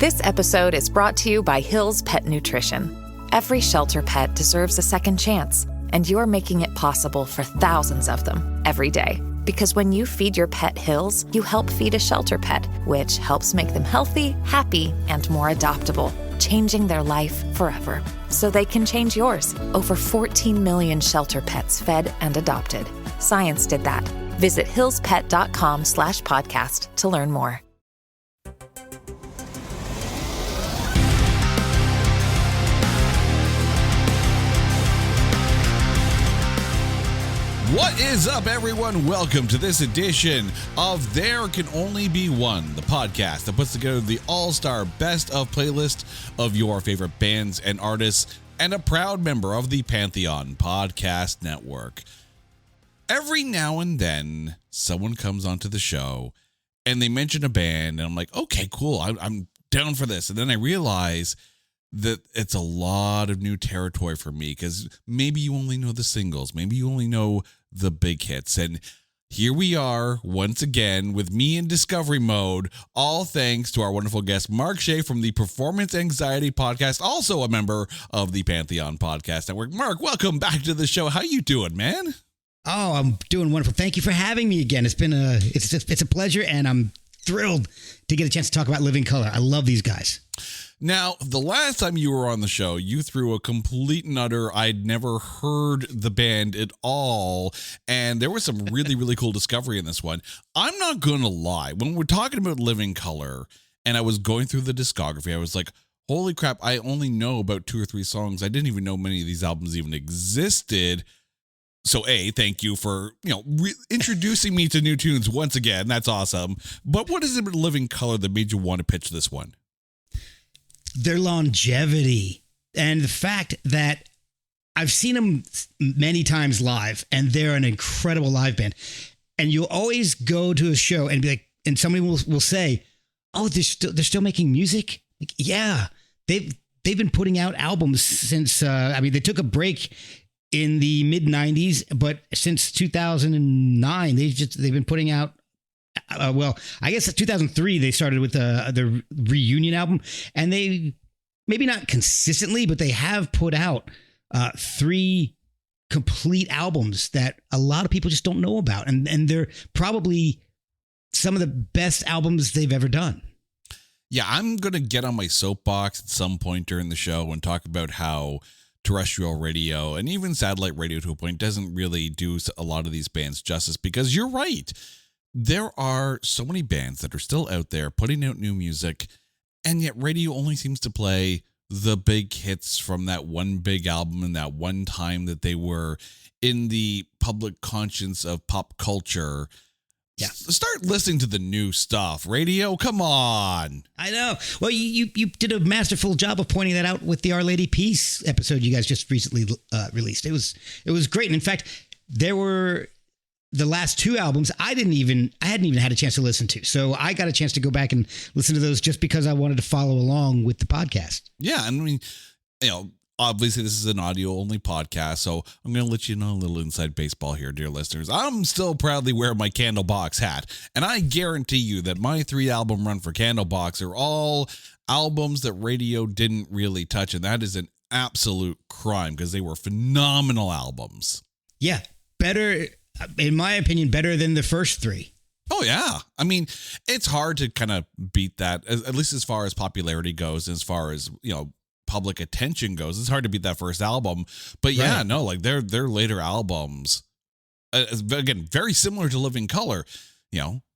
This episode is brought to you by Hill's Pet Nutrition. Every shelter pet deserves a second chance, and you're making it possible for thousands of them every day. Because when you feed your pet Hill's, you help feed a shelter pet, which helps make them healthy, happy, and more adoptable, changing their life forever. So they can change yours. Over 14 million shelter pets fed and adopted. Science did that. Visit hillspet.com/podcast to learn more. What is up, everyone? Welcome to this edition of There Can Only Be One, the podcast that puts together the all-star best of playlist of your favorite bands and artists, and a proud member of the Pantheon Podcast Network. Every now and then, someone comes onto the show and they mention a band, and I'm like, okay, cool, I'm down for this. And then I realize that it's a lot of new territory for me, because maybe you only know the singles, maybe you only know the big hits. And here we are once again with me in discovery mode, all thanks to our wonderful guest, Marc Shea from the Performance Anxiety Podcast, also a member of the Pantheon Podcast Network. Marc, welcome back to the show. How you doing, man? Oh, I'm doing wonderful. Thank you for having me again. It's been it's a pleasure, and I'm thrilled to get a chance to talk about Living Colour. I love these guys. Now, the last time you were on the show, you threw a complete and utter, I'd never heard the band at all, and there was some really, really cool discovery in this one. I'm not going to lie. When we're talking about Living Colour, and I was going through the discography, I was like, holy crap, I only know about 2 or 3 songs. I didn't even know many of these albums even existed. So, A, thank you for, introducing me to new tunes once again. That's awesome. But what is it about Living Colour that made you want to pitch this one? Their longevity and the fact that I've seen them many times live, and they're an incredible live band. And you'll always go to a show and be like, and somebody will say, "Oh, they're still making music." Like, yeah, they've been putting out albums since. They took a break in the mid '90s, but since 2009, they've been putting out. I guess 2003 they started with the reunion album, and they maybe not consistently, but they have put out 3 complete albums that a lot of people just don't know about, and they're probably some of the best albums they've ever done. Yeah, I'm gonna get on my soapbox at some point during the show and talk about how terrestrial radio and even satellite radio to a point doesn't really do a lot of these bands justice, because you're right. There are so many bands that are still out there putting out new music, and yet radio only seems to play the big hits from that one big album and that one time that they were in the public conscience of pop culture. Yeah. Start listening to the new stuff. Radio, come on. I know. Well, you did a masterful job of pointing that out with the Our Lady Peace episode you guys just recently released. It was great. And in fact, there were the last 2 albums I hadn't even had a chance to listen to. So I got a chance to go back and listen to those just because I wanted to follow along with the podcast. Yeah. I mean, obviously this is an audio only podcast, so I'm going to let you know a little inside baseball here, dear listeners. I'm still proudly wearing my Candlebox hat, and I guarantee you that my 3 album run for Candlebox are all albums that radio didn't really touch. And that is an absolute crime, because they were phenomenal albums. Yeah. Better, in my opinion, better than the first 3. Oh, yeah. I mean, it's hard to kind of beat that, at least as far as popularity goes, as far as, public attention goes. It's hard to beat that first album. But yeah, right. No, like their later albums, again, very similar to Living Colour,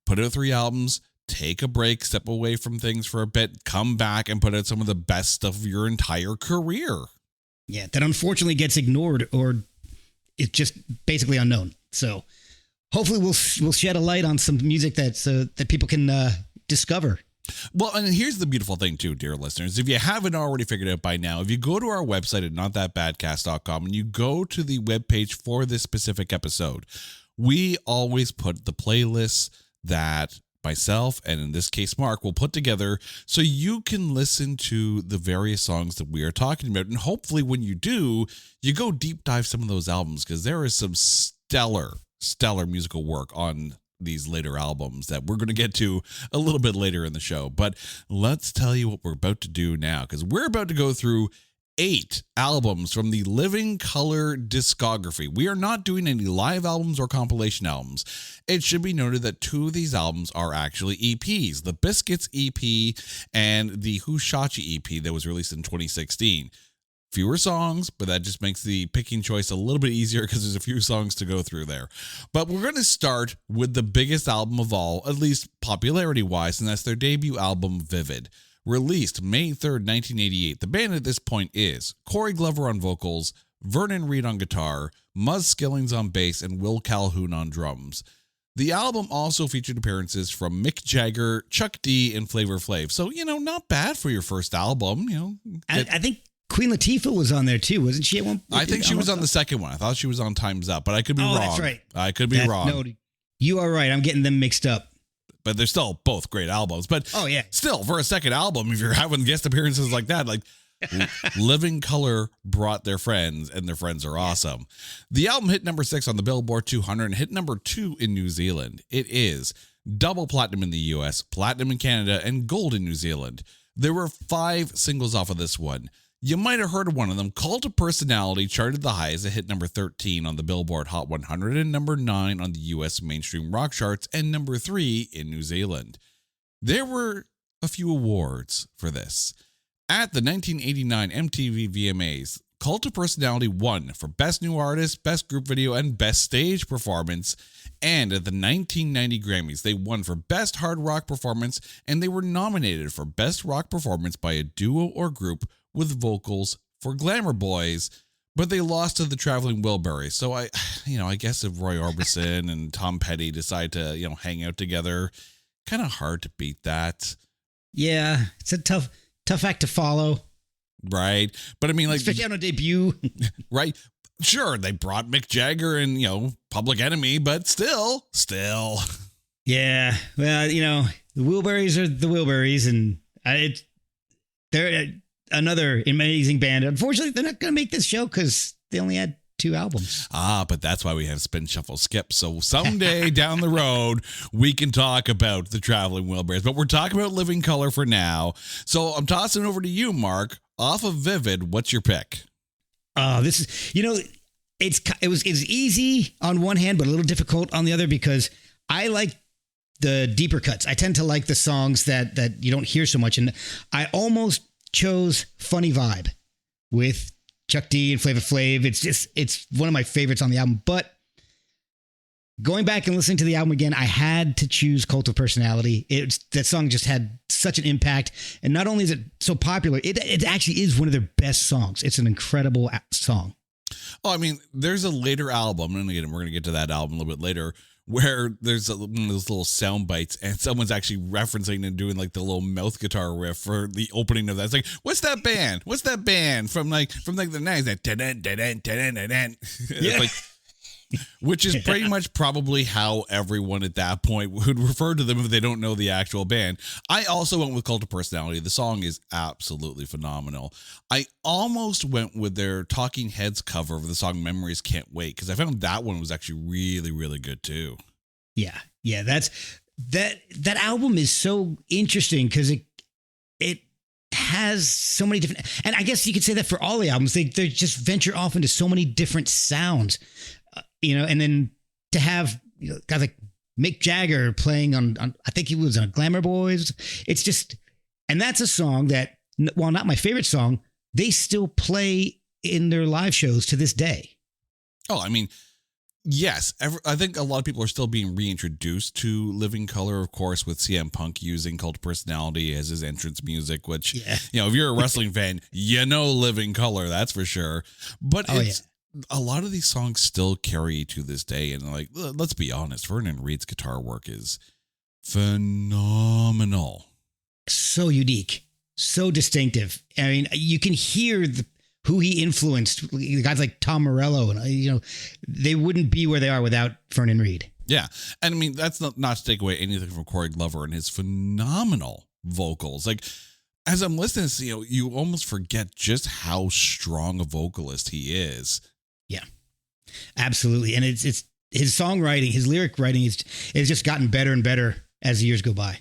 put out 3 albums, take a break, step away from things for a bit, come back and put out some of the best stuff of your entire career. Yeah, that unfortunately gets ignored, or it's just basically unknown. So hopefully we'll shed a light on some music that people can discover. Well, and here's the beautiful thing too, dear listeners. If you haven't already figured out by now, if you go to our website at notthatbadcast.com and you go to the webpage for this specific episode, we always put the playlists that myself, and in this case, Marc, will put together so you can listen to the various songs that we are talking about. And hopefully when you do, you go deep dive some of those albums, because there is some stellar musical work on these later albums that we're going to get to a little bit later in the show. But let's tell you what we're about to do now, because we're about to go through 8 albums from the Living Colour discography. We are not doing any live albums or compilation albums. It should be noted that 2 of these albums are actually EPs, the Biscuits EP and the Hushachi EP that was released in 2016. Fewer songs, but that just makes the picking choice a little bit easier because there's a few songs to go through there. But we're going to start with the biggest album of all, at least popularity-wise, and that's their debut album, Vivid. Released May 3rd, 1988, the band at this point is Corey Glover on vocals, Vernon Reid on guitar, Muzz Skillings on bass, and Will Calhoun on drums. The album also featured appearances from Mick Jagger, Chuck D, and Flavor Flav. So, not bad for your first album. I think Queen Latifah was on there too, wasn't she at one point? I think she was on the second one. I thought she was on Time's Up, but I could be wrong. That's right. I could be wrong. No, you are right. I'm getting them mixed up. But they're still both great albums. But still, for a second album, if you're having guest appearances like that, like Living Colour brought their friends, and their friends are awesome. The album hit number 6 on the Billboard 200 and hit number 2 in New Zealand. It is double platinum in the US, platinum in Canada, and gold in New Zealand. There were 5 singles off of this one. You might have heard of one of them. Cult of Personality charted the highest. It hit number 13 on the Billboard Hot 100 and number 9 on the US mainstream rock charts and number 3 in New Zealand. There were a few awards for this. At the 1989 MTV VMAs, Cult of Personality won for Best New Artist, Best Group Video, and Best Stage Performance. And at the 1990 Grammys, they won for Best Hard Rock Performance, and they were nominated for Best Rock Performance by a duo or group with vocals for Glamour Boys, but they lost to the Traveling Wilburys. So I guess if Roy Orbison and Tom Petty decide to, hang out together, kind of hard to beat that. Yeah, it's a tough act to follow. Right. But I mean, like, especially on a debut. Right. Sure, they brought Mick Jagger and, Public Enemy, but still. Yeah. Well, the Wilburys are the Wilburys, and they're another amazing band. Unfortunately, they're not going to make this show because they only had 2 albums. But that's why we have Spin Shuffle Skip. So someday down the road, we can talk about the Traveling Wilburys. But we're talking about Living Colour for now. So I'm tossing it over to you, Mark. Off of Vivid, what's your pick? This is, it's easy on one hand, but a little difficult on the other, because I like the deeper cuts. I tend to like the songs that you don't hear so much. And I almost chose Funny Vibe with Chuck D and Flavor Flav. It's one of my favorites on the album. But going back and listening to the album again, I had to choose Cult of Personality. That song just had such an impact. And not only is it so popular, it actually is one of their best songs. It's an incredible song. Oh, I mean, there's a later album, and again, we're going to get to that album a little bit later, where there's one of those little sound bites, and someone's actually referencing and doing like the little mouth guitar riff for the opening of that. It's like, what's that band? What's that band from the 90s? It's like, which is pretty much probably how everyone at that point would refer to them if they don't know the actual band. I also went with Cult of Personality. The song is absolutely phenomenal. I almost went with their Talking Heads cover of the song Memories Can't Wait, because I found that one was actually really, really good too. Yeah. That album is so interesting because it has so many different, and I guess you could say that for all the albums. They just venture off into so many different sounds. And then to have guys like Mick Jagger playing on I think he was on Glamour Boys. It's just, and that's a song that, while not my favorite song, they still play in their live shows to this day. Oh, I mean, yes. I think a lot of people are still being reintroduced to Living Colour, of course, with CM Punk using Cult of Personality as his entrance music, which, if you're a wrestling fan, Living Colour, that's for sure. But a lot of these songs still carry to this day. And like, let's be honest, Vernon Reid's guitar work is phenomenal. So unique, so distinctive. I mean, you can hear who he influenced. Guys like Tom Morello, and they wouldn't be where they are without Vernon Reid. Yeah. And I mean, that's not to take away anything from Corey Glover and his phenomenal vocals. Like, as I'm listening to, you almost forget just how strong a vocalist he is. Yeah, absolutely. And it's his songwriting, his lyric writing is just gotten better and better as the years go by.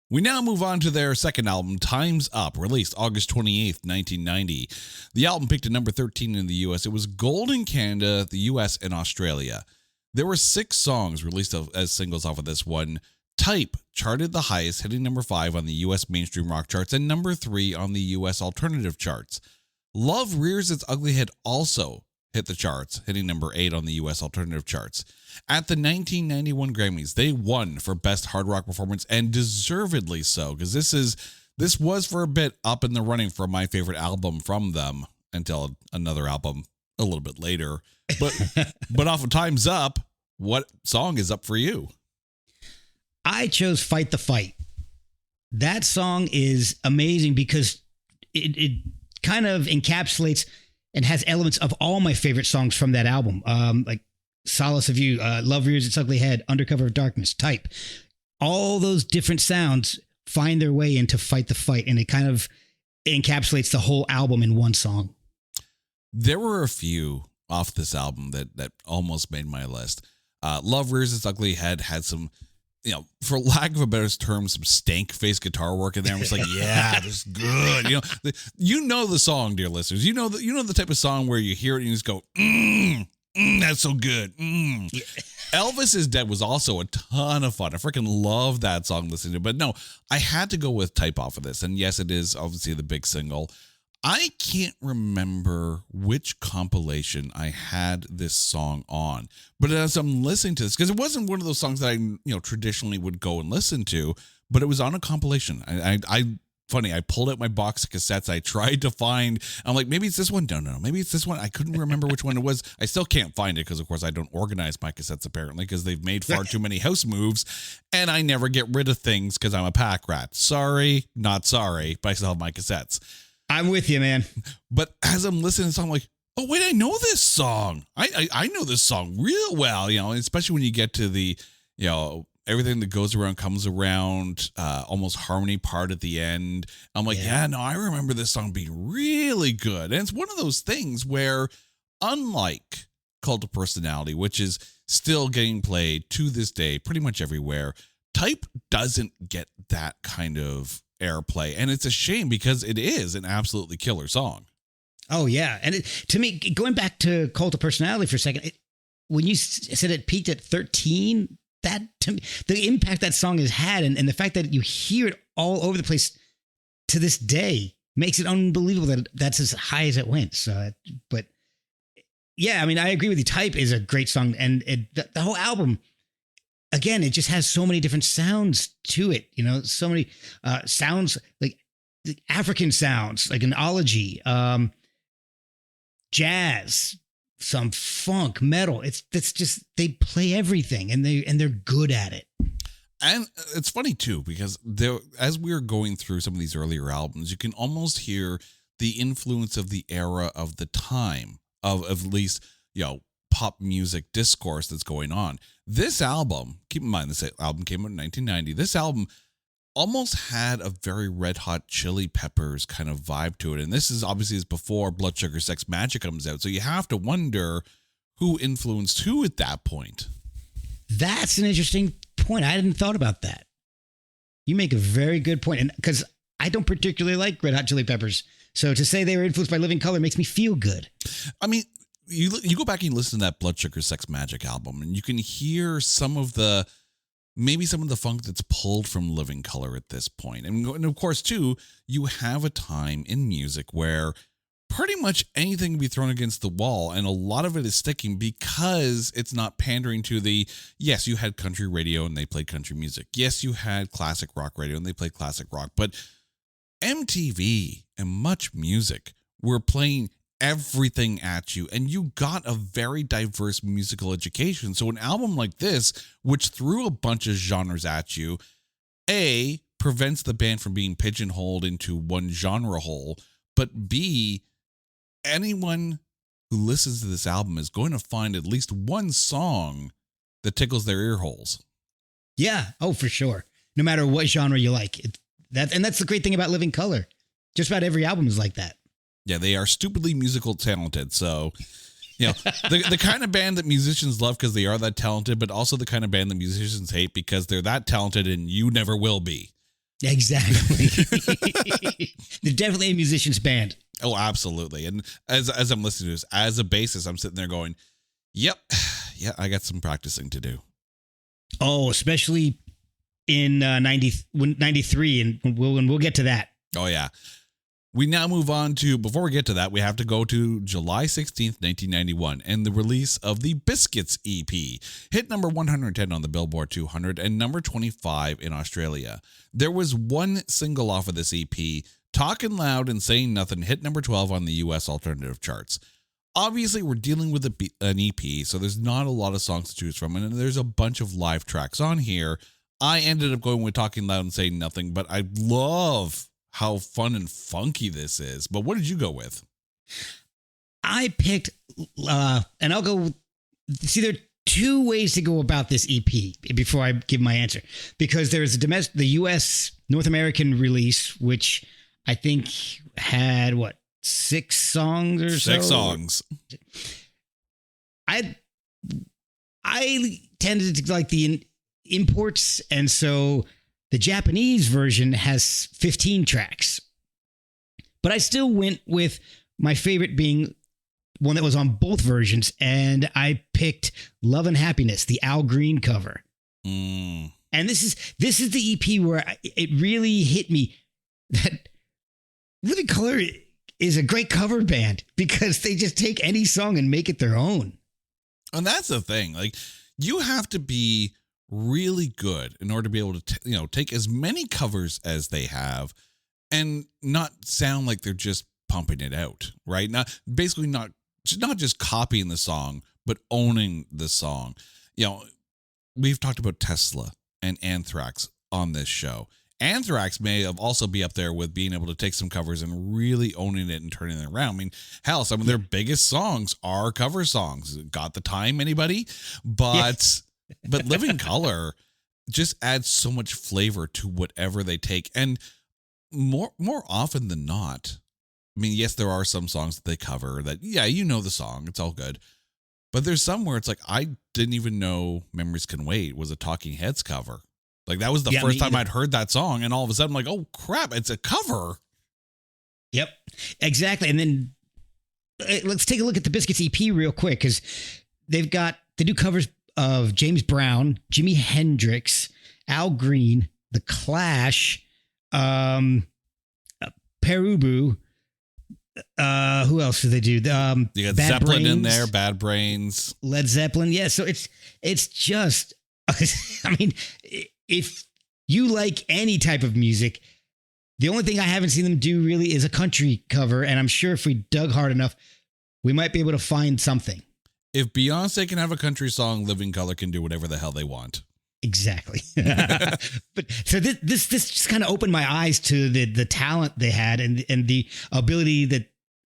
We now move on to their second album, Time's Up, released August 28th, 1990. The album peaked at number 13 in the U.S. It was gold in Canada, the U.S., and Australia. There were 6 songs released as singles off of this one. Type charted the highest, hitting number 5 on the U.S. mainstream rock charts and number 3 on the U.S. alternative charts. Love Rears Its Ugly Head also hit the charts, hitting number 8 on the U.S. alternative charts. At the 1991 Grammys, they won for Best Hard Rock Performance, and deservedly so, because this was for a bit up in the running for my favorite album from them until another album a little bit later. But off of Time's Up, what song is up for you? I chose Fight the Fight. That song is amazing because it kind of encapsulates and has elements of all my favorite songs from that album. Like Solace of You, Love Rears Its Ugly Head, Undercover of Darkness, Type. All those different sounds find their way into Fight the Fight, and it kind of encapsulates the whole album in one song. There were a few off this album that almost made my list. Love Rears Its Ugly Head had some, for lack of a better term, some stank face guitar work in there. I'm just like, yeah, this is good. You know the song, dear listeners. You know the type of song where you hear it and you just go, that's so good. Yeah. Elvis Is Dead was also a ton of fun. I freaking love that song listening to it. But no, I had to go with Type off of this. And yes, it is obviously the big single. I can't remember which compilation I had this song on, but as I'm listening to this, because it wasn't one of those songs that I, traditionally would go and listen to, but it was on a compilation. I pulled out my box of cassettes. I tried to find, I'm like, maybe it's this one. No, maybe it's this one. I couldn't remember which one it was. I still can't find it because, of course, I don't organize my cassettes apparently because they've made far too many house moves, and I never get rid of things because I'm a pack rat. Sorry, not sorry, but I still have my cassettes. I'm with you, man. But as I'm listening to the song, I'm like, oh, wait, I know this song. I know this song real well, especially when you get to the, everything that goes around comes around, almost harmony part at the end. I'm like, yeah, no, I remember this song being really good. And it's one of those things where, unlike Cult of Personality, which is still getting played to this day pretty much everywhere, Type doesn't get that kind of airplay, and it's a shame because it is an absolutely killer song. Oh yeah, and to me, going back to Cult of Personality for a second, when you said it peaked at 13, that to me, the impact that song has had, and the fact that you hear it all over the place to this day makes it unbelievable that that's as high as it went. So, but yeah, I mean, I agree with you. Type is a great song, and the whole album. Again, it just has so many different sounds to it, so many sounds like African sounds, like an ology, jazz, some funk, metal. It's just, they play everything and they're good at it. And it's funny too, because as we were going through some of these earlier albums, you can almost hear the influence of the era of the time of at least, pop music discourse that's going on. This album, keep in mind, this album came out in 1990. This album almost had a very Red Hot Chili Peppers kind of vibe to it. And this is obviously before Blood Sugar Sex Magic comes out. So you have to wonder who influenced who at that point. That's an interesting point. I hadn't thought about that. You make a very good point. And because I don't particularly like Red Hot Chili Peppers. So to say they were influenced by Living Colour makes me feel good. I mean, you go back and listen to that Blood Sugar Sex Magic album, and you can hear maybe some of the funk that's pulled from Living Colour at this point. And of course, too, you have a time in music where pretty much anything can be thrown against the wall, and a lot of it is sticking because it's not pandering to yes, you had country radio and they played country music. Yes, you had classic rock radio and they played classic rock. But MTV and Much Music were playing everything at you, and you got a very diverse musical education. So an album like this, which threw a bunch of genres at you, A, prevents the band from being pigeonholed into one genre hole, but B, anyone who listens to this album is going to find at least one song that tickles their ear holes. Yeah, oh, for sure. No matter what genre you like. And that's the great thing about Living Colour. Just about every album is like that. Yeah, they are stupidly musical talented. So You know, the kind of band that musicians love because they are that talented, but also the kind of band that musicians hate because they're that talented and you never will be. Exactly. They're definitely a musician's band. Oh, absolutely. And as I'm listening to this, as a bassist, I'm sitting there going, yep, yeah, I got some practicing to do. Oh, especially in 93, and we'll get to that. Oh, yeah. We now move on to, before we get to that, we have to go to July 16th, 1991, and the release of the Biscuits EP. Hit number 110 on the Billboard 200 and number 25 in Australia. There was one single off of this EP, Talking Loud and Saying Nothing, hit number 12 on the US alternative charts. Obviously, we're dealing with an EP, so there's not a lot of songs to choose from, and there's a bunch of live tracks on here. I ended up going with Talking Loud and Saying Nothing, but I love how fun and funky this is. But what did you go with? I picked, and I'll go, see, there are two ways to go about this EP before I give my answer, because there's the US North American release, which I think had, 6 songs or so? 6 songs. I tended to like the imports, and so the Japanese version has 15 tracks. But I still went with my favorite being one that was on both versions, and I picked Love and Happiness, the Al Green cover. And this is the EP where it really hit me that Living Colour is a great cover band because they just take any song and make it their own. And that's the thing. Like, you have to be really good in order to be able to take as many covers as they have and not sound like they're just pumping it out, right? Not just copying the song, but owning the song. We've talked about Tesla and Anthrax on this show. Anthrax may have also be up there with being able to take some covers and really owning it and turning it around. I mean, hell, some of their biggest songs are cover songs. Got the Time, anybody? But Living Colour just adds so much flavor to whatever they take. And more often than not, I mean, yes, there are some songs that they cover that, yeah, you know the song. It's all good. But there's some where it's like, I didn't even know Memories Can Wait was a Talking Heads cover. Like, that was the first time I'd heard that song. And all of a sudden, I'm like, oh, crap, it's a cover. Yep, exactly. And then let's take a look at the Biscuits EP real quick, because they do covers of James Brown, Jimi Hendrix, Al Green, The Clash, Perubu. Who else do they do? You got Bad Zeppelin Brains, in there, Bad Brains, Led Zeppelin. Yeah, so it's just, I mean, if you like any type of music, the only thing I haven't seen them do really is a country cover, and I'm sure if we dug hard enough, we might be able to find something. If Beyonce can have a country song, Living Colour can do whatever the hell they want. Exactly. But so this just kind of opened my eyes to the talent they had and the ability that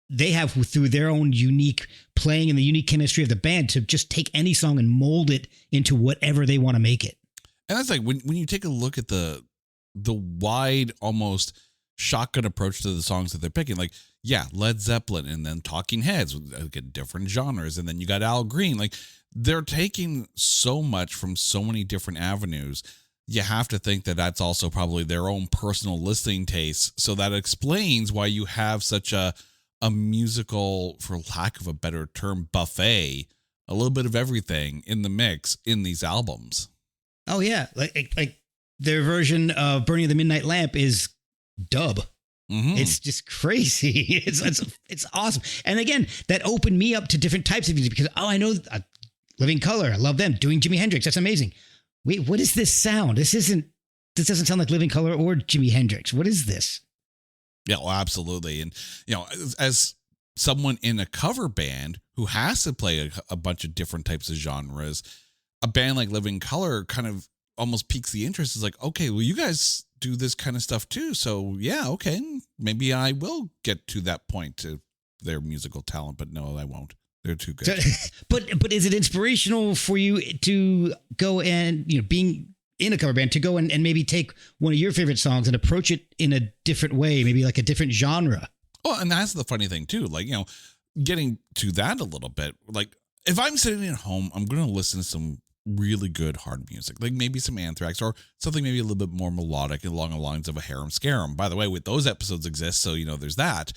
they have through their own unique playing and the unique chemistry of the band to just take any song and mold it into whatever they want to make it. And that's like when you take a look at the wide, almost shotgun approach to the songs that they're picking, like, yeah, Led Zeppelin and then Talking Heads, again, different genres. And then you got Al Green. Like, they're taking so much from so many different avenues. You have to think that that's also probably their own personal listening tastes. So that explains why you have such a musical, for lack of a better term, buffet, a little bit of everything in the mix in these albums. Oh, yeah. Like their version of Burning of the Midnight Lamp is dub. Mm-hmm. It's just crazy. It's awesome. And again, that opened me up to different types of music because, I know Living Colour. I love them. Doing Jimi Hendrix. That's amazing. Wait, what is this sound? This doesn't sound like Living Colour or Jimi Hendrix. What is this? Yeah, well, absolutely. And, as someone in a cover band who has to play a bunch of different types of genres, a band like Living Colour kind of almost piques the interest. It's like, okay, well, you guys do this kind of stuff too. So yeah, okay, maybe I will get to that point to their musical talent, but no, I won't. They're too good. So, but is it inspirational for you to go and, being in a cover band, to go and maybe take one of your favorite songs and approach it in a different way, maybe like a different genre? Well, and that's the funny thing too. Like, getting to that a little bit, like if I'm sitting at home, I'm going to listen to some really good hard music, like maybe some Anthrax or something maybe a little bit more melodic along the lines of a Harem Scarum. By the way, with those episodes exist, so there's that,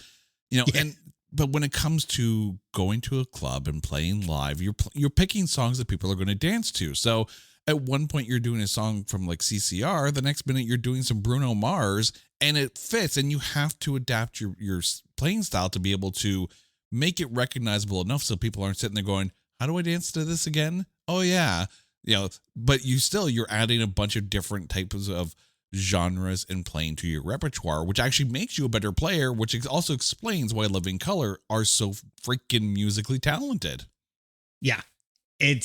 but when it comes to going to a club and playing live, you're picking songs that people are going to dance to. So at one point you're doing a song from like CCR, the next minute you're doing some Bruno Mars, and it fits, and you have to adapt your playing style to be able to make it recognizable enough so people aren't sitting there going, how do I dance to this again? Oh yeah. But you're adding a bunch of different types of genres and playing to your repertoire, which actually makes you a better player, which also explains why Living Colour are so freaking musically talented. Yeah. You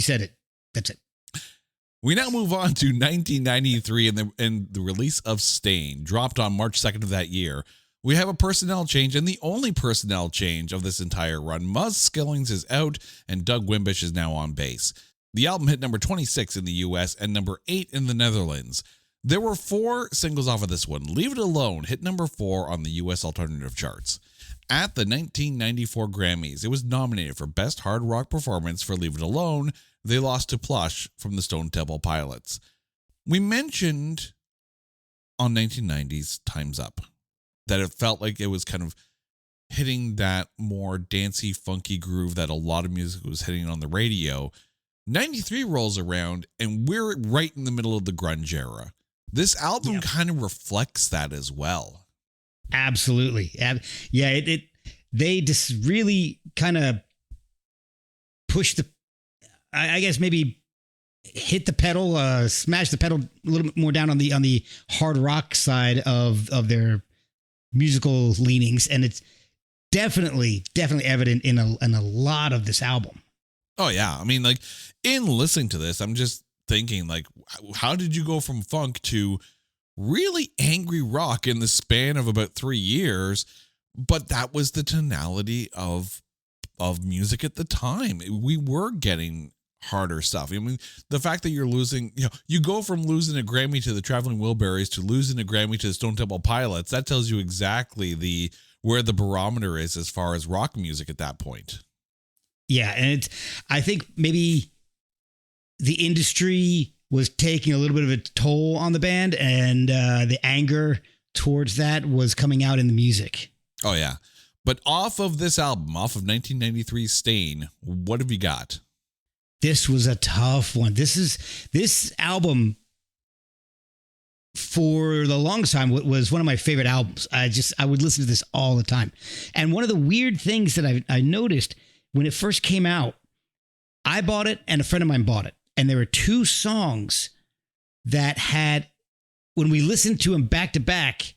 said it. That's it. We now move on to 1993 and the release of Stain, dropped on March 2nd of that year. We have a personnel change, and the only personnel change of this entire run. Muzz Skillings is out, and Doug Wimbish is now on bass. The album hit number 26 in the US and number 8 in the Netherlands. There were 4 singles off of this one. Leave It Alone hit number 4 on the US alternative charts. At the 1994 Grammys, it was nominated for Best Hard Rock Performance for Leave It Alone. They lost to Plush from the Stone Temple Pilots. We mentioned on 1990's Time's Up that it felt like it was kind of hitting that more dancey, funky groove that a lot of music was hitting on the radio. 93 rolls around, and we're right in the middle of the grunge era. This album kind of reflects that as well. Absolutely. Yeah, they just really kind of pushed I guess maybe hit the pedal, smash the pedal a little bit more down on the hard rock side of their musical leanings, and it's definitely evident in a lot of this album. Oh yeah, I mean, like in listening to this, I'm just thinking, like, how did you go from funk to really angry rock in the span of about 3 years? But that was the tonality of music at the time. We were getting harder stuff. I mean, the fact that you're losing, you go from losing a Grammy to the Traveling Wilburys to losing a Grammy to the Stone Temple Pilots, that tells you exactly where the barometer is as far as rock music at that point. Yeah, and I think maybe the industry was taking a little bit of a toll on the band, and the anger towards that was coming out in the music. Oh yeah. But off of this album, off of 1993's Stain, what have you got? This was a tough one. This album for the longest time was one of my favorite albums. I would listen to this all the time. And one of the weird things that I noticed when it first came out, I bought it and a friend of mine bought it. And there were 2 songs that had, when we listened to them back to back,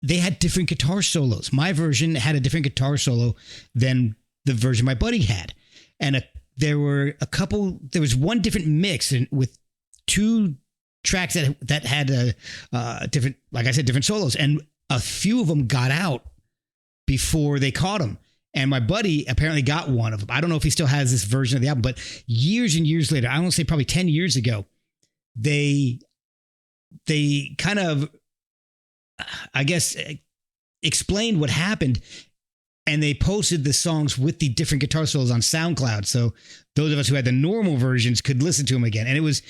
they had different guitar solos. My version had a different guitar solo than the version my buddy had. And there was one different mix with 2 tracks that had different, like I said, different solos. And a few of them got out before they caught them. And my buddy apparently got one of them. I don't know if he still has this version of the album, but years and years later, I want to say probably 10 years ago, they kind of, I guess, explained what happened, and they posted the songs with the different guitar solos on SoundCloud. So those of us who had the normal versions could listen to them again. And it was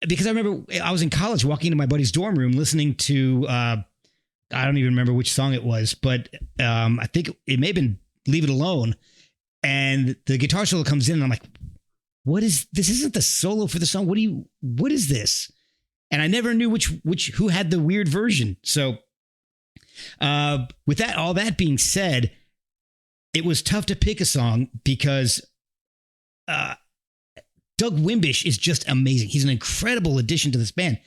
because I remember I was in college walking into my buddy's dorm room listening to, I don't even remember which song it was, but I think it may have been Leave It Alone. And the guitar solo comes in and I'm like, what is this? Isn't the solo for the song? What is this? And I never knew who had the weird version. So with that, all that being said, it was tough to pick a song because Doug Wimbish is just amazing. He's an incredible addition to this band.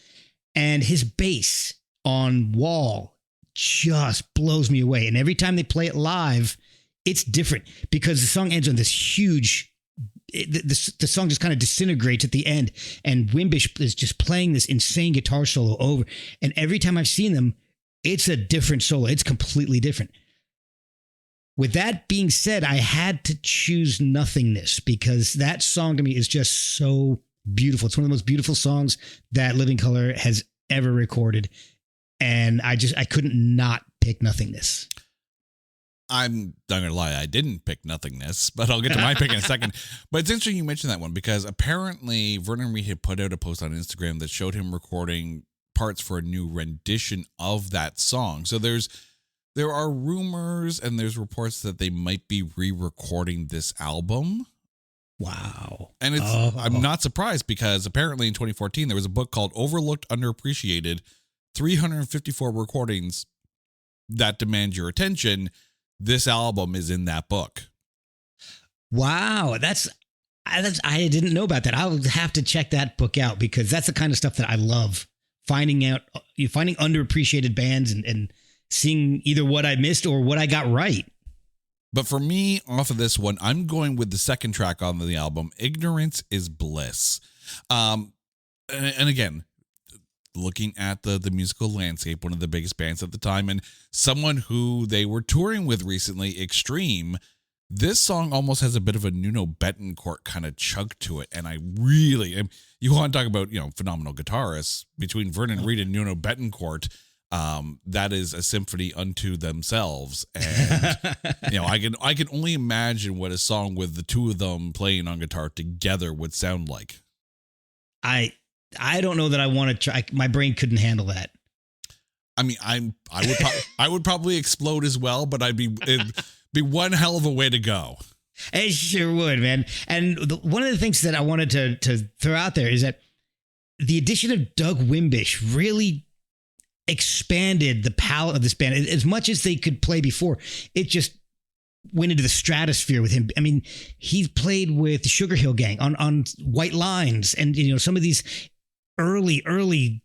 And his bass on Wall just blows me away. And every time they play it live, it's different because the song ends on this huge, the song just kind of disintegrates at the end. And Wimbish is just playing this insane guitar solo over. And every time I've seen them, it's a different solo. It's completely different. With that being said, I had to choose Nothingness because that song to me is just so beautiful. It's one of the most beautiful songs that Living Colour has ever recorded. And I couldn't not pick Nothingness. I'm not going to lie, I didn't pick Nothingness, but I'll get to my pick in a second. But it's interesting you mentioned that one because apparently Vernon Reid had put out a post on Instagram that showed him recording parts for a new rendition of that song. So there are rumors and there's reports that they might be re-recording this album. Wow. And I'm not surprised because apparently in 2014 there was a book called Overlooked, Underappreciated, 354 recordings that demand your attention. This album is in that book. Wow. I didn't know about that. I'll have to check that book out because that's the kind of stuff that I love. Finding underappreciated bands and seeing either what I missed or what I got right. But for me, off of this one, I'm going with the second track on the album, Ignorance is Bliss. And again, looking at the musical landscape, one of the biggest bands at the time, and someone who they were touring with recently, Extreme, this song almost has a bit of a Nuno Bettencourt kind of chug to it. And you want to talk about, phenomenal guitarists between Vernon Reid and Nuno Bettencourt. That is a symphony unto themselves. And, I can only imagine what a song with the two of them playing on guitar together would sound like. I don't know that I want to try. My brain couldn't handle that. I mean, I would probably explode as well, but it'd be one hell of a way to go. It sure would, man. And one of the things that I wanted to throw out there is that the addition of Doug Wimbish really expanded the palette of this band. As much as they could play before, it just went into the stratosphere with him. I mean, he played with the Sugar Hill Gang on White Lines and, some of these early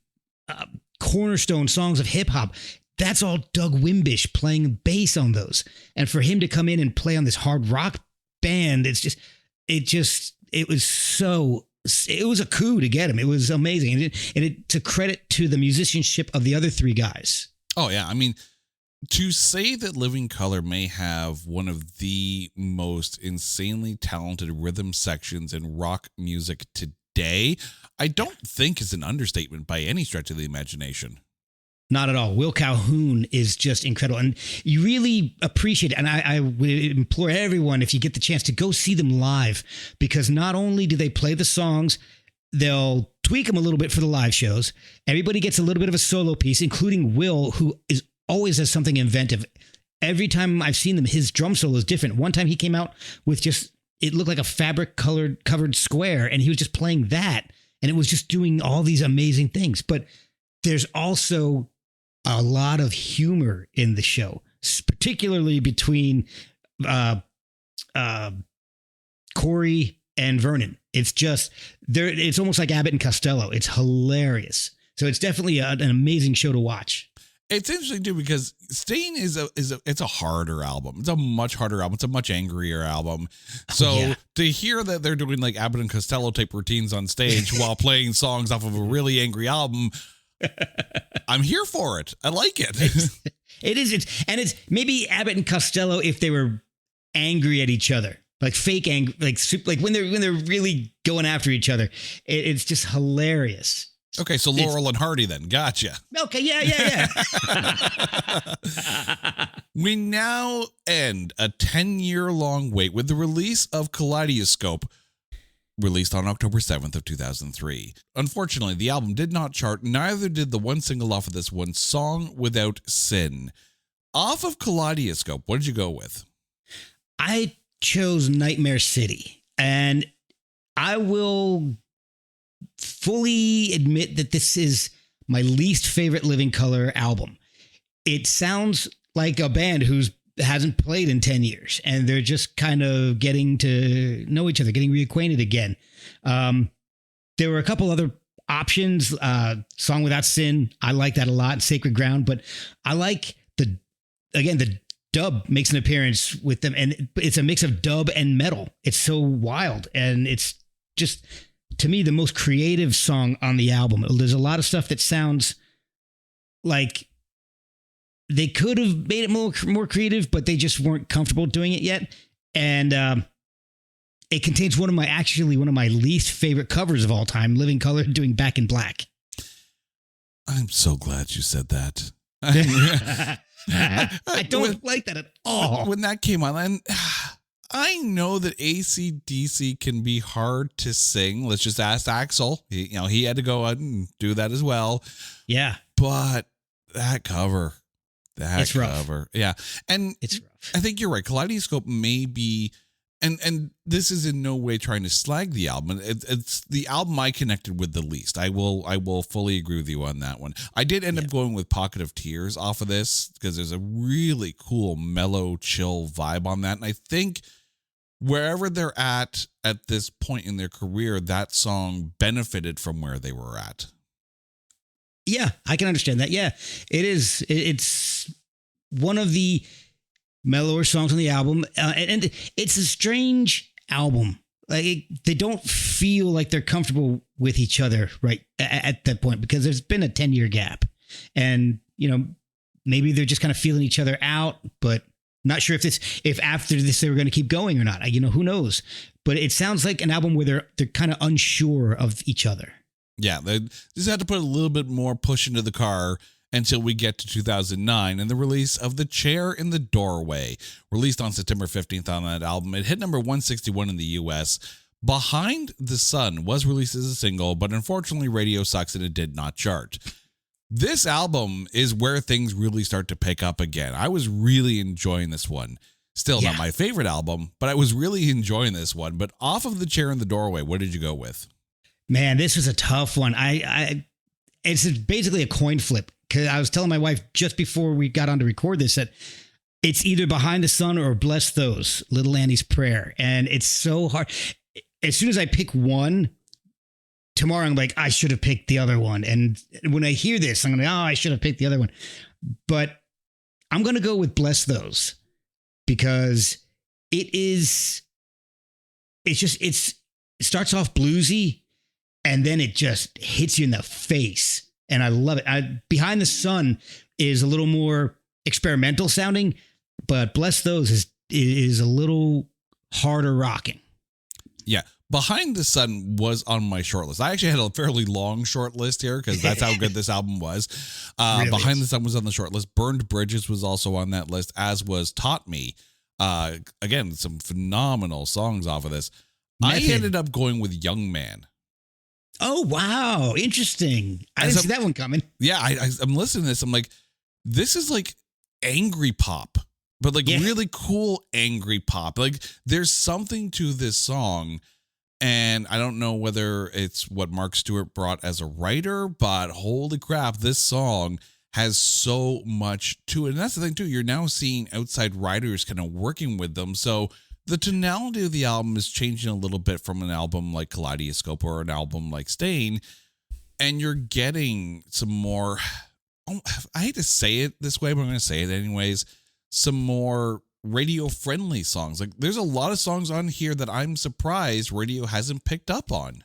cornerstone songs of hip hop. That's all Doug Wimbish playing bass on those. And for him to come in and play on this hard rock band, it was a coup to get him. It was amazing. And it's a credit to the musicianship of the other three guys. Oh, yeah. I mean, to say that Living Colour may have one of the most insanely talented rhythm sections in rock music today, I don't think is an understatement by any stretch of the imagination. Not at all. Will Calhoun is just incredible. And you really appreciate it. And I would implore everyone, if you get the chance, to go see them live, because not only do they play the songs, they'll tweak them a little bit for the live shows. Everybody gets a little bit of a solo piece, including Will, who always has something inventive. Every time I've seen them, his drum solo is different. One time he came out with it looked like a fabric covered square, and he was just playing that. And it was just doing all these amazing things. But there's also a lot of humor in the show, particularly between Corey and Vernon. It's almost like Abbott and Costello. It's hilarious. So it's definitely an amazing show to watch. It's interesting too, because Stain it's a harder album. It's a much harder album. It's a much angrier album. So to hear that they're doing like Abbott and Costello type routines on stage while playing songs off of a really angry album, I'm here for it. I like it. It is. It's maybe Abbott and Costello if they were angry at each other, like fake anger, like when they're really going after each other. It's just hilarious. Okay, so Laurel and Hardy then. Gotcha. Okay, yeah. We now end a 10-year-long wait with the release of Kaleidoscope, released on October 7th of 2003. Unfortunately, the album did not chart, neither did the one single off of this one, Song Without Sin. Off of Kaleidoscope, what did you go with? I chose Nightmare City, and I will fully admit that this is my least favorite Living Colour album. It sounds like a band who hasn't played in 10 years, and they're just kind of getting to know each other, getting reacquainted again. There were a couple other options. Song Without Sin, I like that a lot. Sacred Ground, but I like the dub makes an appearance with them, and it's a mix of dub and metal. It's so wild, and it's just, to me, the most creative song on the album. There's a lot of stuff that sounds like they could have made it more creative, but they just weren't comfortable doing it yet. And it contains one of my least favorite covers of all time, Living Colour doing Back in Black. I'm so glad you said that. I don't like that at all. When that came on, and I know that AC/DC can be hard to sing. Let's just ask Axel. He had to go out and do that as well. Yeah. But that cover, It's rough. yeah. And It's rough. I think you're right. Kaleidoscope may be, and this is in no way trying to slag the album. It's the album I connected with the least. I will fully agree with you on that one. I did end up going with Pocket of Tears off of this because there's a really cool, mellow, chill vibe on that. And I think wherever they're at this point in their career, that song benefited from where they were at. Yeah, I can understand that. Yeah, it is. It's one of the mellower songs on the album, and it's a strange album. Like they don't feel like they're comfortable with each other right at that point because there's been a 10-year gap, and maybe they're just kind of feeling each other out, but not sure if after this they were going to keep going or not. Who knows? But it sounds like an album where they're kind of unsure of each other. Yeah, they just had to put a little bit more push into the car until we get to 2009 and the release of The Chair in the Doorway, released on September 15th on that album. It hit number 161 in the US. Behind the Sun was released as a single, but unfortunately radio sucks and it did not chart. This album is where things really start to pick up again. I was really enjoying this one. Still not my favorite album, but I was really enjoying this one. But off of The Chair in the Doorway, what did you go with? Man, this was a tough one. It's basically a coin flip because I was telling my wife just before we got on to record this that it's either Behind the Sun or Bless Those, Little Annie's Prayer. And it's so hard. As soon as I pick one, tomorrow I'm like, I should have picked the other one. And when I hear this, I'm going to, I should have picked the other one. But I'm going to go with Bless Those because it starts off bluesy. And then it just hits you in the face. And I love it. Behind the Sun is a little more experimental sounding, but Bless Those is a little harder rocking. Yeah. Behind the Sun was on my short list. I actually had a fairly long short list here because that's how good this album was. Really? Behind the Sun was on the short list. Burned Bridges was also on that list, as was Taught Me. Again, some phenomenal songs off of this. Method. I ended up going with Young Man. Oh, wow. Interesting. I didn't see that one coming. Yeah, I'm listening to this. I'm like, this is like angry pop, but like really cool angry pop. Like there's something to this song. And I don't know whether it's what Mark Stewart brought as a writer, but holy crap, this song has so much to it. And that's the thing, too. You're now seeing outside writers kind of working with them. So the tonality of the album is changing a little bit from an album like Kaleidoscope or an album like Stain. And you're getting some more, I hate to say it this way, but I'm going to say it anyways, some more radio-friendly songs. Like there's a lot of songs on here that I'm surprised radio hasn't picked up on.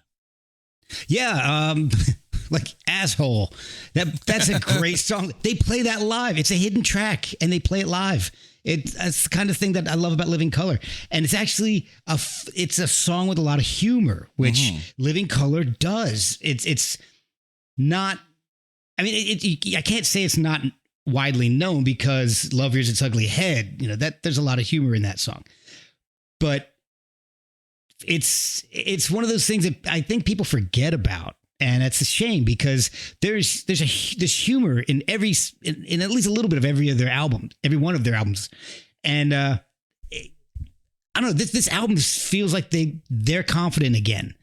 Yeah, like Asshole. That's a great song. They play that live. It's a hidden track, and they play it live. It's the kind of thing that I love about Living Colour. And it's actually it's a song with a lot of humor, which Living Colour does. It's not, I mean, I can't say it's not widely known because Love Rears Its Ugly Head, that there's a lot of humor in that song. But it's one of those things that I think people forget about. And it's a shame because there's this humor in in at least a little bit of every one of their albums. And I don't know, this album feels like they're confident again.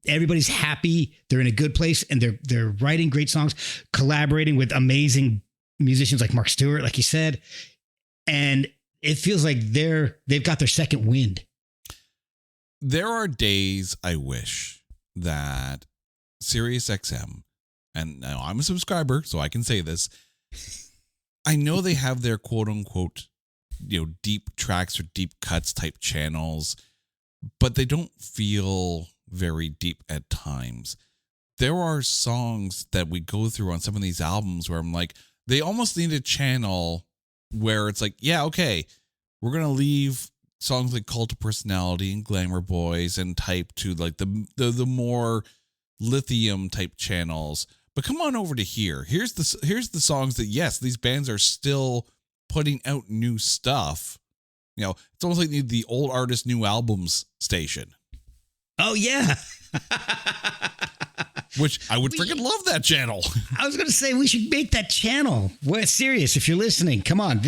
Everybody's happy. They're in a good place and they're writing great songs, collaborating with amazing musicians like Mark Stewart, like you said. And it feels like they've got their second wind. There are days I wish that SiriusXM, and now I'm a subscriber, so I can say this. I know they have their quote unquote, deep tracks or deep cuts type channels, but they don't feel very deep at times. There are songs that we go through on some of these albums where I'm like, they almost need a channel where it's like, yeah, okay, we're going to leave songs like Cult of Personality and Glamour Boys and type to like the more lithium type channels, But come on over to here. Here's the songs that, yes, these bands are still putting out new stuff. You know, it's almost like the old artist, new albums station. Oh, yeah. Which I would freaking love that channel. I was going to say we should make that channel. We're serious. If you're listening, come on.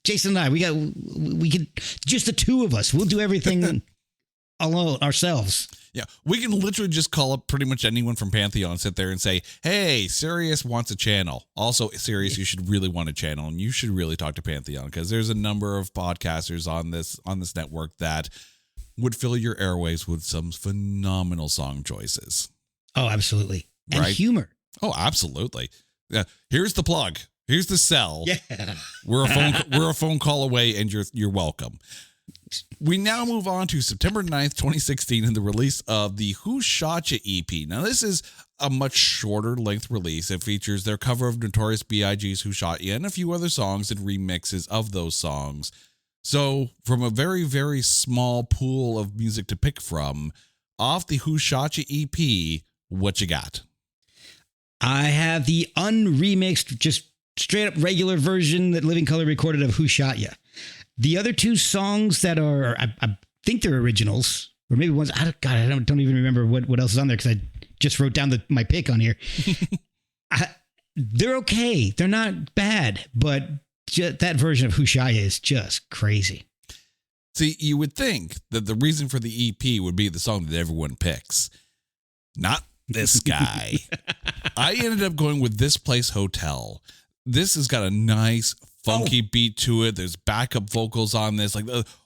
Jason and I, we could, just the two of us. We'll do everything alone ourselves. Yeah, we can literally just call up pretty much anyone from Pantheon, sit there and say, hey, Sirius wants a channel. Also, Sirius, you should really want a channel, and you should really talk to Pantheon, because there's a number of podcasters on this network that would fill your airwaves with some phenomenal song choices. Oh, absolutely. And right? Humor. Oh, absolutely. Yeah. Here's the plug. Here's the sell. Yeah. We're a phone call away, and you're welcome. We now move on to September 9th, 2016, and the release of the Who Shot Ya EP. Now, this is a much shorter length release. It features their cover of Notorious B.I.G.'s Who Shot Ya and a few other songs and remixes of those songs. So, from a very, very small pool of music to pick from, off the Who Shot Ya EP, what you got? I have the unremixed, just straight up regular version that Living Color recorded of Who Shot Ya. The other two songs that are, I think they're originals, or maybe ones, I don't even remember what else is on there, because I just wrote down my pick on here. They're okay. They're not bad, but that version of Who Shot Ya is just crazy. See, you would think that the reason for the EP would be the song that everyone picks. Not this guy. I ended up going with This Place Hotel. This has got a nice, funky beat to it. There's backup vocals on this. Like,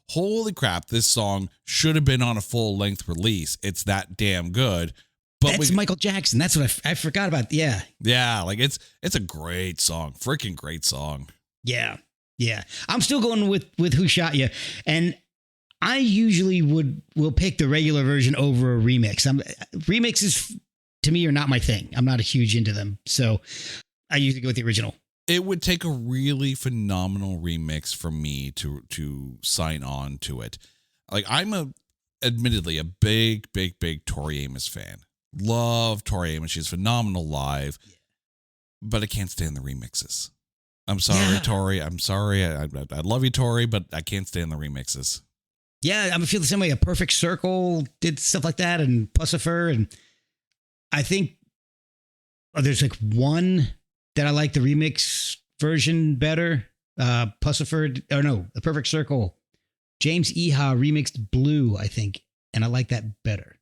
holy crap, this song should have been on a full-length release. It's that damn good. But that's Michael Jackson. That's what I forgot about. Yeah. Yeah, like it's a great song. Freaking great song. Yeah. Yeah. I'm still going with Who Shot Ya. And I usually will pick the regular version over a remix. Remixes, to me, are not my thing. I'm not a huge into them. So I usually go with the original. It would take a really phenomenal remix for me to sign on to it. Like, I'm admittedly a big Tori Amos fan. Love Tori Amos. She's phenomenal live, but I can't stand the remixes. I'm sorry, Tori. I'm sorry. I love you, Tori, but I can't stand the remixes. Yeah, I feel the same way. A Perfect Circle did stuff like that, and Pussifer, and I think there's like one that I like the remix version better. Pussifer, or no, The Perfect Circle. James Iha remixed Blue, I think, and I like that better.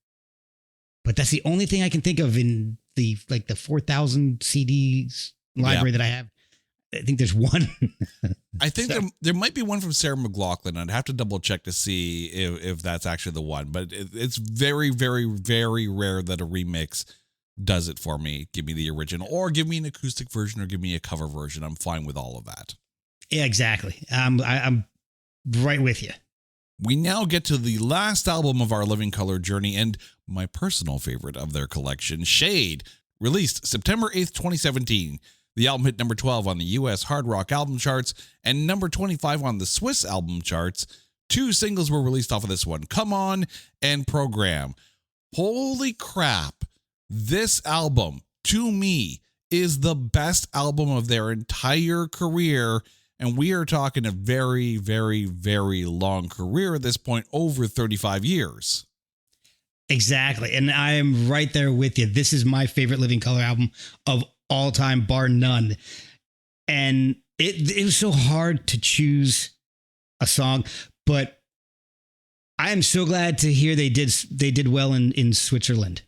But that's the only thing I can think of in the 4,000 CDs library that I have. I think there's one. I think there might be one from Sarah McLachlan. I'd have to double check to see if that's actually the one. But it's very, very, very rare that a remix does it for me. Give me the original, or give me an acoustic version, or give me a cover version. I'm fine with all of that. Yeah, exactly. I'm right with you. We now get to the last album of our Living Color journey, and my personal favorite of their collection, Shade, released September 8th, 2017. The album hit number 12 on the U.S. hard rock album charts and number 25 on the Swiss album charts. 2 singles were released off of this one, Come On and Program. Holy crap. This album, to me, is the best album of their entire career. And we are talking a very, very, very long career at this point, over 35 years. Exactly. And I am right there with you. This is my favorite Living Color album of all time, bar none. And it was so hard to choose a song, but I am so glad to hear they did well in Switzerland.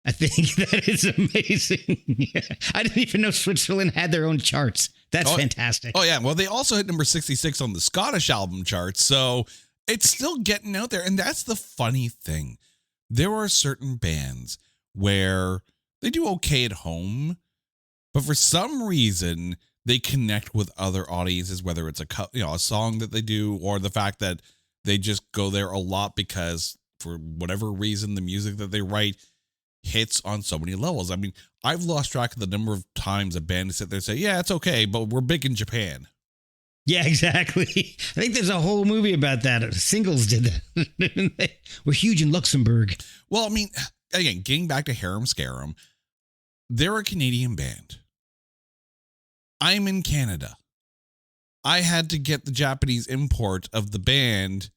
I think that is amazing. I didn't even know Switzerland had their own charts. That's fantastic. Oh, yeah. Well, they also hit number 66 on the Scottish album charts, so it's still getting out there. And that's the funny thing. There are certain bands where they do okay at home, but for some reason, they connect with other audiences, whether it's a song that they do, or the fact that they just go there a lot because for whatever reason, the music that they write hits on so many levels. I mean, I've lost track of the number of times a band sit there and say, yeah, it's okay, but we're big in Japan. Yeah, exactly. I think there's a whole movie about that. Singles did that. We're huge in Luxembourg. Well, I mean, again, getting back to Harem Scarum, they're a Canadian band. I'm in Canada. I had to get the Japanese import of the band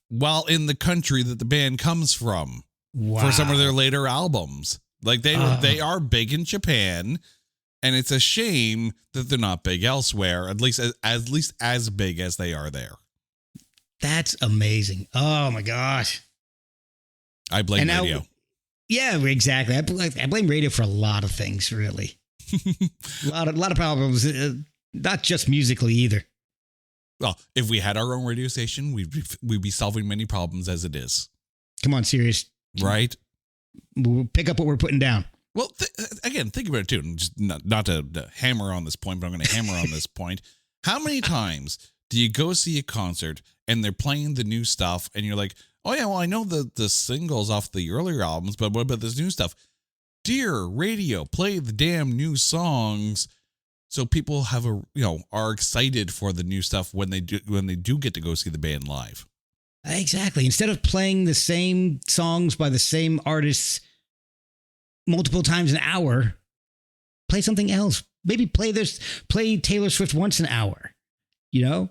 while in the country that the band comes from for some of their later albums. Like they are big in Japan, and it's a shame that they're not big elsewhere, at least as big as they are there. That's amazing. Oh my gosh. I blame radio. Yeah, exactly. I blame radio for a lot of things, really. a lot of problems, not just musically either. Well, if we had our own radio station, we'd be solving many problems as it is. Come on, serious. Right? We'll pick up what we're putting down. Well, again, think about it too. And just not to hammer on this point, but I'm going to hammer on this point. How many times do you go see a concert and they're playing the new stuff and you're like, oh yeah, well, I know the singles off the earlier albums, but what about this new stuff? Dear radio, play the damn new songs so people are excited for the new stuff when they do get to go see the band live. Exactly. Instead of playing the same songs by the same artists multiple times an hour, play something else. Maybe play Taylor Swift once an hour. Throw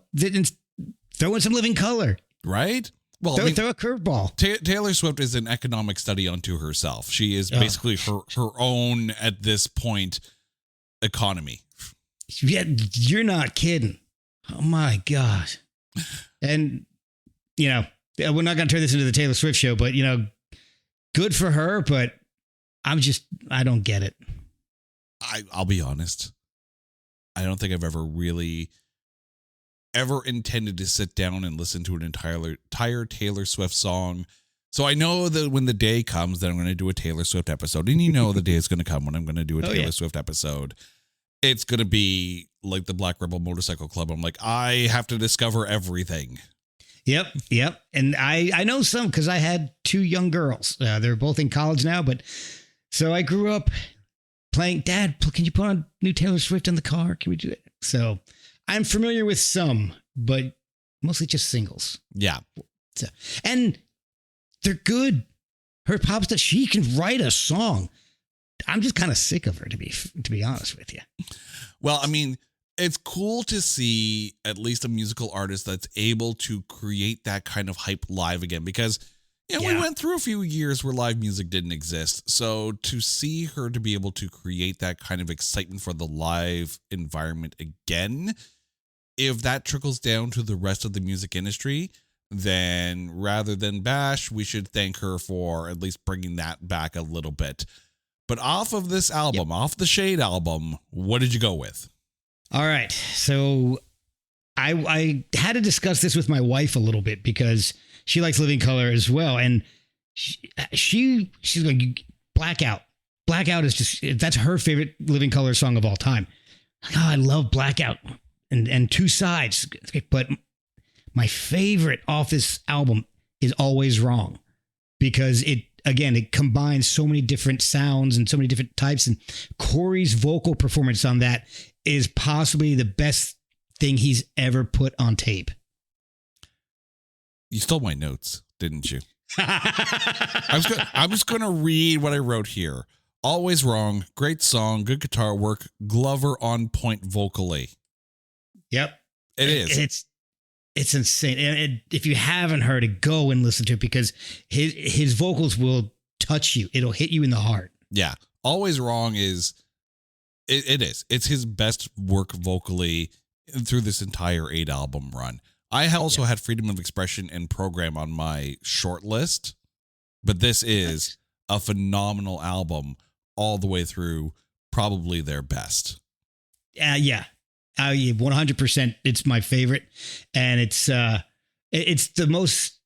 in some Living Color. Right? Well, throw a curveball. Taylor Swift is an economic study unto herself. She is basically her own, at this point, economy. Yeah, you're not kidding. Oh my gosh. And, we're not going to turn this into the Taylor Swift show, but, good for her, but I don't get it. I'll be honest. I don't think I've ever intended to sit down and listen to an entire Taylor Swift song. So I know that when the day comes that I'm going to do a Taylor Swift episode, and the day is going to come when I'm going to do a Taylor Swift episode, it's going to be like the Black Rebel Motorcycle Club. I'm like, I have to discover everything. Yep. And I know some because I had two young girls. They're both in college now, but so I grew up playing, Dad, can you put on new Taylor Swift in the car? Can we do it? So I'm familiar with some, but mostly just singles. Yeah. So, and they're good. Her pop stuff, she can write a song. I'm just kind of sick of her, to be honest with you. Well, I mean, it's cool to see at least a musical artist that's able to create that kind of hype live again, because we went through a few years where live music didn't exist. So to see her to be able to create that kind of excitement for the live environment again, if that trickles down to the rest of the music industry, then rather than bash, we should thank her for at least bringing that back a little bit. But off of this album, off the Shade album, what did you go with? All right. So I had to discuss this with my wife a little bit because she likes Living Color as well. And she's like, Blackout. Blackout is that's her favorite Living Color song of all time. Like, I love Blackout and Two Sides. But my favorite off this album is Always Wrong, because it combines so many different sounds and so many different types. And Corey's vocal performance on that is possibly the best thing he's ever put on tape. You stole my notes, didn't you? I'm just going to read what I wrote here. Always Wrong, great song, good guitar work, Glover on point vocally. Yep. It is. It's insane. And if you haven't heard it, go and listen to it, because his vocals will touch you. It'll hit you in the heart. Yeah. Always Wrong is, it is. It's his best work vocally through this entire 8-album run. I also had Freedom of Expression and Program on my short list, but this is a phenomenal album all the way through, probably their best. Yeah. 100%. It's my favorite. And it's the most,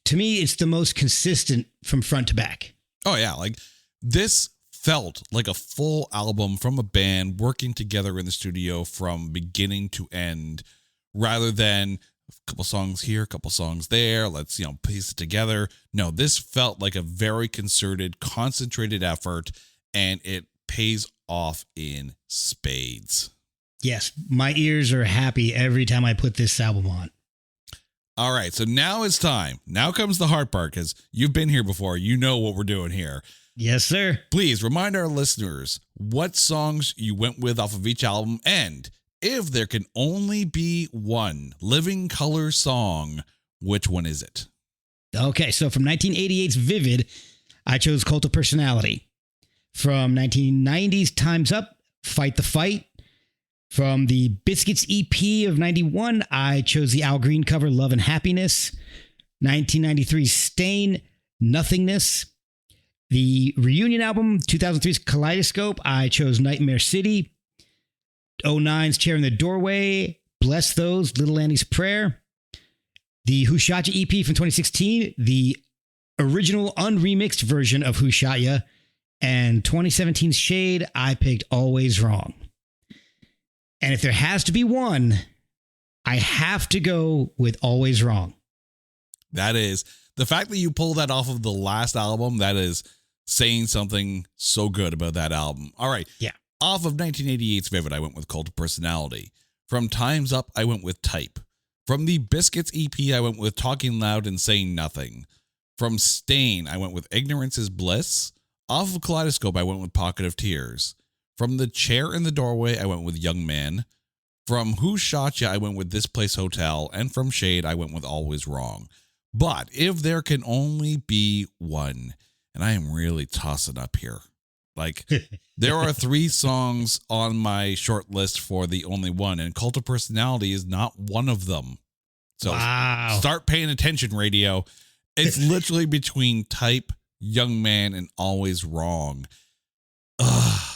to me, it's the most consistent from front to back. Oh yeah. Like, this felt like a full album from a band working together in the studio from beginning to end, rather than a couple songs here, a couple songs there. Let's, piece it together. No, this felt like a very concerted, concentrated effort, and it pays off in spades. Yes, my ears are happy every time I put this album on. All right, so now it's time. Now comes the hard part, because you've been here before. You know what we're doing here. Yes, sir. Please remind our listeners what songs you went with off of each album, and if there can only be one living color song, which one is it? Okay, so from 1988's Vivid, I chose Cult of Personality. From 1990's Time's Up, Fight the Fight. From the Biscuits EP of 91, I chose the Al Green cover, Love and Happiness. 1993's Stain, Nothingness. The reunion album, 2003's Kaleidoscope, I chose Nightmare City. 09's Chair in the Doorway, Bless Those, Little Annie's Prayer. The Who Shot Ya EP from 2016, the original unremixed version of Who Shot Ya. And 2017's Shade, I picked Always Wrong. And if there has to be one, I have to go with Always Wrong. That is, the fact that you pulled that off of the last album, that is saying something so good about that album. All right. Yeah. Off of 1988's Vivid, I went with Cult of Personality. From Time's Up, I went with Type. From the Biscuits EP, I went with Talking Loud and Saying Nothing. From Stain, I went with Ignorance is Bliss. Off of Kaleidoscope, I went with Pocket of Tears. From the Chair in the Doorway, I went with Young Man. From Who Shot Ya, I went with This Place Hotel. And from Shade, I went with Always Wrong. But if there can only be one, and I am really tossing up here, like there are 3 songs on my short list for the only one, and Cult of Personality is not one of them. So Start paying attention, radio. It's literally between Type, Young Man, and Always Wrong. Ugh.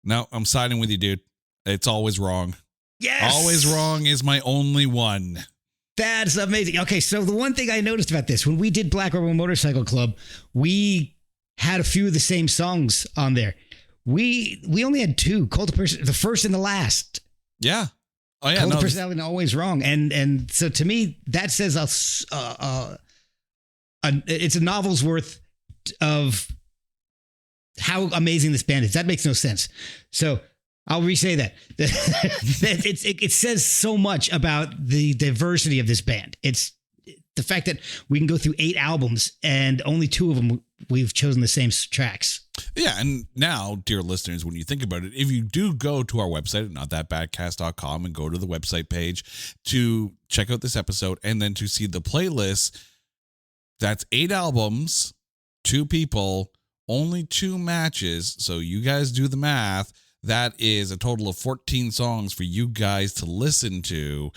No, I'm siding with you, dude. It's Always Wrong. Yes. Always Wrong is my only one. That's amazing. Okay, so the one thing I noticed about this, when we did Black Rebel Motorcycle Club, we had a few of the same songs on there. We only had 2, Cult of Personality, the first and the last. Yeah. Oh yeah. Cult of Personality and Always Wrong. And so to me, that says it's a novel's worth of how amazing this band is. That makes no sense. So I'll re-say that. It says so much about the diversity of this band. It's the fact that we can go through 8 albums and only 2 of them we've chosen the same tracks. Yeah, and now, dear listeners, when you think about it, if you do go to our website at notthatbadcast.com and go to the website page to check out this episode and then to see the playlist, that's 8 albums, 2 people, only 2 matches. So you guys do the math. That is a total of 14 songs for you guys to listen to.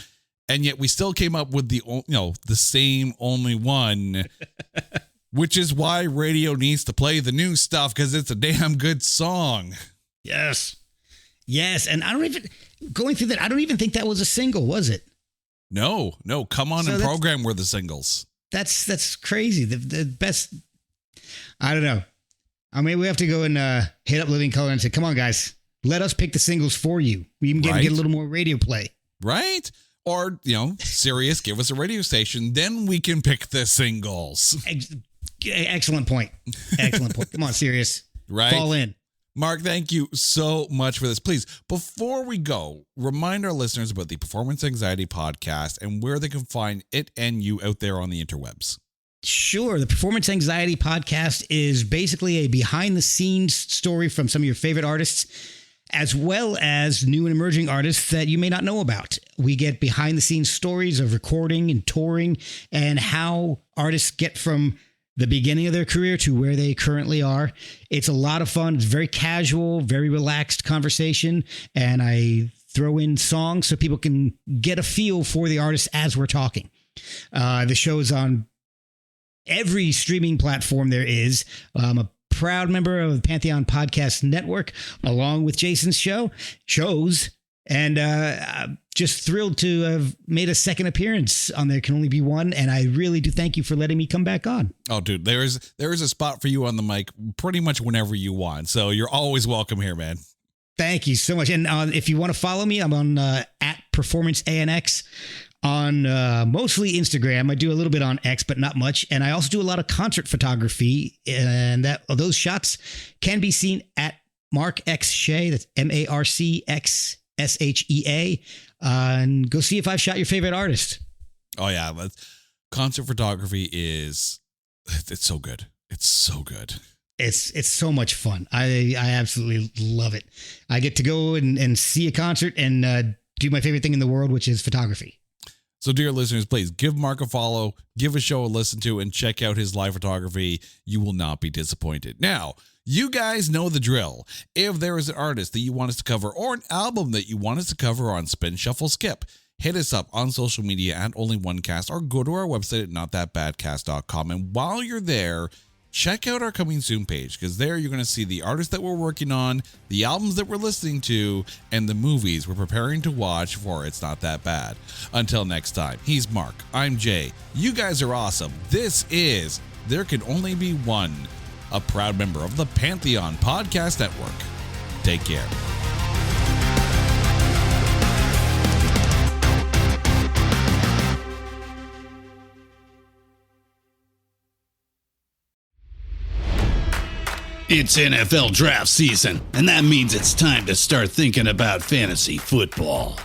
And yet we still came up with the same only one, which is why radio needs to play the new stuff, because it's a damn good song. Yes. Yes. And I don't even think that was a single, was it? No. Come On and Program were the singles. That's crazy. The best. I don't know. I mean, we have to go and hit up Living Color and say, come on, guys, let us pick the singles for you. We even get a little more radio play. Right. Or, Sirius, give us a radio station. Then we can pick the singles. Excellent point. Excellent point. Come on, Sirius. Right. Fall in. Mark, thank you so much for this. Please, before we go, remind our listeners about the Performance Anxiety Podcast and where they can find it and you out there on the interwebs. Sure. The Performance Anxiety Podcast is basically a behind-the-scenes story from some of your favorite artists, as well as new and emerging artists that you may not know about. We get behind-the-scenes stories of recording and touring and how artists get from the beginning of their career to where they currently are. It's a lot of fun. It's very casual, very relaxed conversation, and I throw in songs so people can get a feel for the artist as we're talking. The show is on every streaming platform there is. I'm a proud member of the Pantheon Podcast Network, along with Jason's shows, and just thrilled to have made a second appearance on There Can Only Be One, and I really do thank you for letting me come back on. Oh, dude, there is a spot for you on the mic pretty much whenever you want, so you're always welcome here, man. Thank you so much. And if you want to follow me, I'm on at Performance ANX on mostly Instagram. I do a little bit on X, but not much. And I also do a lot of concert photography, and those shots can be seen at Marc X Shea. That's MarcXShea. And go see if I've shot your favorite artist. Oh yeah, concert photography it's so good. It's so good. It's so much fun. I absolutely love it. I get to go and see a concert and do my favorite thing in the world, which is photography. So, dear listeners, please give Marc a follow, give a show a listen to, and check out his live photography. You will not be disappointed. Now, you guys know the drill. If there is an artist that you want us to cover or an album that you want us to cover on Spin Shuffle Skip, hit us up on social media at Only One Cast or go to our website at notthatbadcast.com. And while you're there, check out our Coming Soon page, because there you're going to see the artists that we're working on, the albums that we're listening to, and the movies we're preparing to watch for It's Not That Bad. Until next time, he's Marc, I'm Jay. You guys are awesome. This is There Can Only Be One, a proud member of the Pantheon Podcast Network. Take care. It's NFL draft season, and that means it's time to start thinking about fantasy football.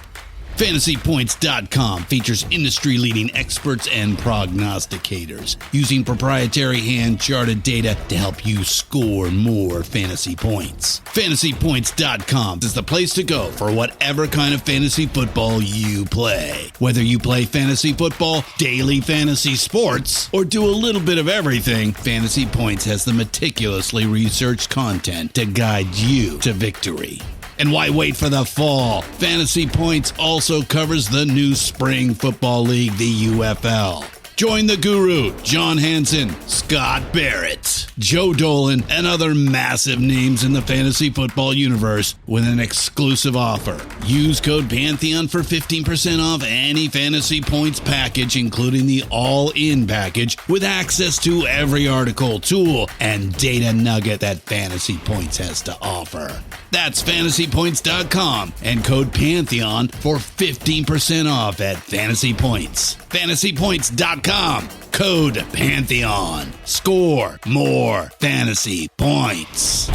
FantasyPoints.com features industry-leading experts and prognosticators using proprietary hand-charted data to help you score more fantasy points. FantasyPoints.com is the place to go for whatever kind of fantasy football you play. Whether you play fantasy football, daily fantasy sports, or do a little bit of everything, Fantasy Points has the meticulously researched content to guide you to victory. And why wait for the fall? Fantasy Points also covers the new spring football league, the UFL. Join the guru, John Hansen, Scott Barrett, Joe Dolan, and other massive names in the fantasy football universe with an exclusive offer. Use code Pantheon for 15% off any Fantasy Points package, including the all-in package, with access to every article, tool, and data nugget that Fantasy Points has to offer. That's FantasyPoints.com and code Pantheon for 15% off at Fantasy Points. FantasyPoints.com, code Pantheon. Score more fantasy points.